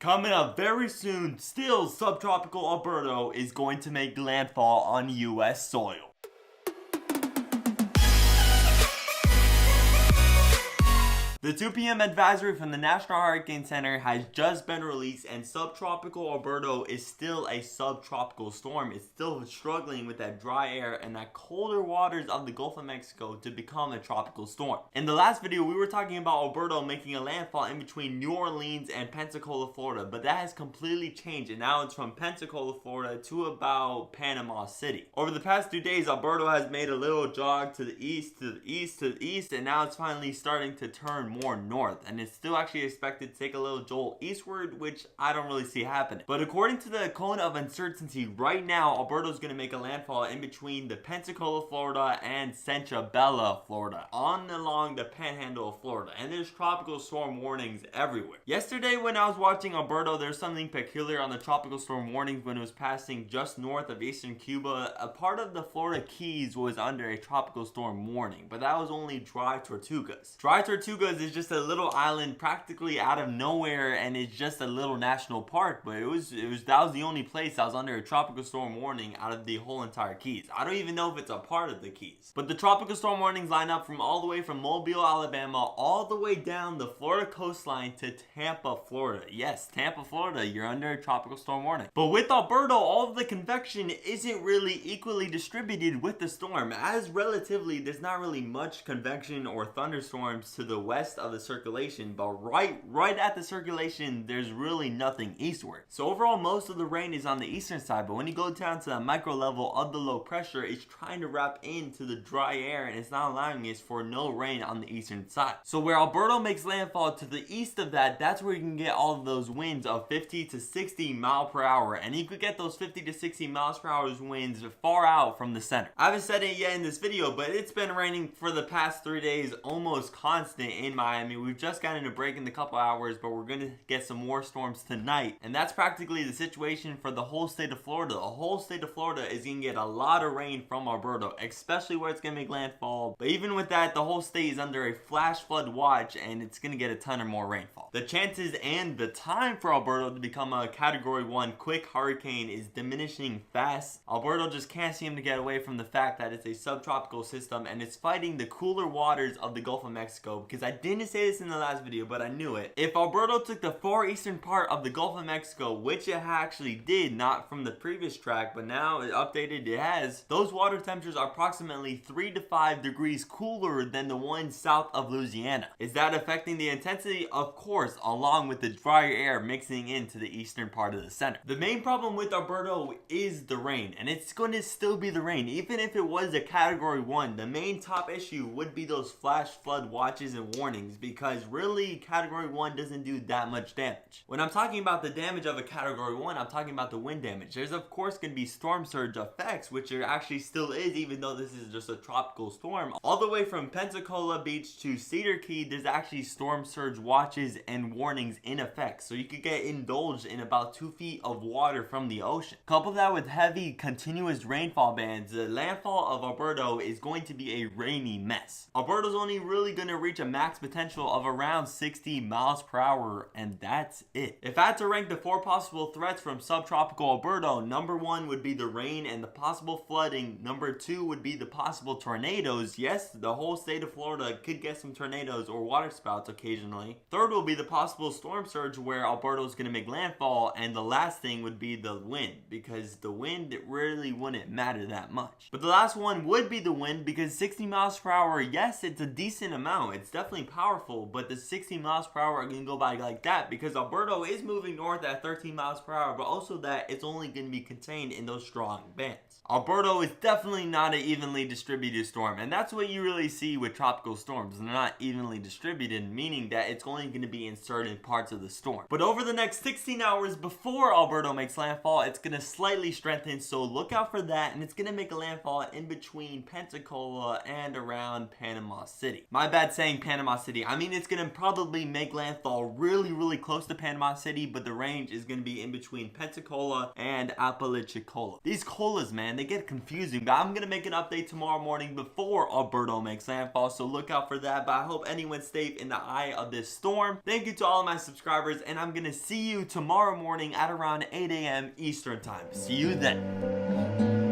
Coming up very soon, still subtropical Alberto is going to make landfall on US soil. The 2 p.m. advisory from the National Hurricane Center has just been released, and subtropical Alberto is still a subtropical storm. It's still struggling with that dry air and that colder waters of the Gulf of Mexico to become a tropical storm. In the last video, we were talking about Alberto making a landfall in between New Orleans and Pensacola, Florida, but that has completely changed, and now it's from Pensacola, Florida to about Panama City. Over the past 2 days, Alberto has made a little jog to the east, to the east, to the east, and now it's finally starting to turn more north, and it's still actually expected to take a little jolt eastward, which I don't really see happening. But according to the cone of uncertainty, right now Alberto is going to make a landfall in between the Pensacola, Florida and Centrabella, Florida, on along the panhandle of Florida, and there's tropical storm warnings everywhere. Yesterday when I was watching Alberto, there's something peculiar on the tropical storm warnings when it was passing just north of eastern Cuba. A part of the Florida Keys was under a tropical storm warning, but that was only Dry Tortugas. Dry Tortugas is just a little island practically out of nowhere, and it's just a little national park, but that was the only place that was under a tropical storm warning out of the whole entire Keys. I don't even know if it's a part of the Keys. But the tropical storm warnings line up from all the way from Mobile, Alabama, all the way down the Florida coastline to Tampa, Florida. Yes, Tampa, Florida, you're under a tropical storm warning. But with Alberto, all of the convection isn't really equally distributed with the storm, as relatively there's not really much convection or thunderstorms to the west of the circulation, but right at the circulation there's really nothing eastward. So overall, most of the rain is on the eastern side, but when you go down to the micro level of the low pressure, it's trying to wrap into the dry air, and it's not allowing it for no rain on the eastern side. So where Alberto makes landfall to the east of that, that's where you can get all of those winds of 50 to 60 mile per hour, and you could get those 50 to 60 miles per hour winds far out from the center. I haven't said it yet in this video, but it's been raining for the past 3 days almost constant in Miami. We've just gotten a break in a couple hours, but we're gonna get some more storms tonight, and that's practically the situation for the whole state of Florida. The whole state of Florida is gonna get a lot of rain from Alberto, especially where it's gonna make landfall. But even with that, the whole state is under a flash flood watch, and it's gonna get a ton of more rainfall. The chances and the time for Alberto to become a category 1 quick hurricane is diminishing fast. Alberto just can't seem to get away from the fact that it's a subtropical system, and it's fighting the cooler waters of the Gulf of Mexico, because I didn't say this in the last video, but I knew it. If Alberto took the far eastern part of the Gulf of Mexico, which it actually did, not from the previous track, but now it updated, it has, those water temperatures are approximately 3 to 5 degrees cooler than the ones south of Louisiana. Is that affecting the intensity? Of course, along with the drier air mixing into the eastern part of the center. The main problem with Alberto is the rain, and it's going to still be the rain. Even if it was a category 1, the main top issue would be those flash flood watches and warnings, because really category 1 doesn't do that much damage. When I'm talking about the damage of a category 1, I'm talking about the wind damage. There's of course going to be storm surge effects, which there actually still is, even though this is just a tropical storm. All the way from Pensacola Beach to Cedar Key, there's actually storm surge watches and warnings in effect, so you could get indulged in about 2 feet of water from the ocean. Couple that with heavy continuous rainfall bands, the landfall of Alberto is going to be a rainy mess. Alberto's only really going to reach a max potential of around 60 miles per hour, and that's it. If I had to rank the 4 possible threats from subtropical Alberto, number 1 would be the rain and the possible flooding. Number 2 would be the possible tornadoes. Yes, the whole state of Florida could get some tornadoes or water spouts occasionally. Third will be the possible storm surge where Alberto is going to make landfall, and the last thing would be the wind, because the wind really wouldn't matter that much. But the last one would be the wind, because 60 miles per hour, yes, it's a decent amount, it's definitely powerful, but the 60 miles per hour are going to go by like that because Alberto is moving north at 13 miles per hour, but also that it's only going to be contained in those strong bands. Alberto is definitely not an evenly distributed storm, and that's what you really see with tropical storms. They're not evenly distributed, meaning that it's only going to be in certain parts of the storm. But over the next 16 hours before Alberto makes landfall, it's going to slightly strengthen, so look out for that, and it's going to make a landfall in between Pensacola and around Panama City. My bad saying Panama City. I mean, it's going to probably make landfall really close to Panama City, but the range is going to be in between Pensacola and Apalachicola. These colas, man, they get confusing, but I'm going to make an update tomorrow morning before Alberto makes landfall, so look out for that. But I hope anyone's safe in the eye of this storm. Thank you to all of my subscribers, and I'm going to see you tomorrow morning at around 8 a.m. Eastern Time. See you then.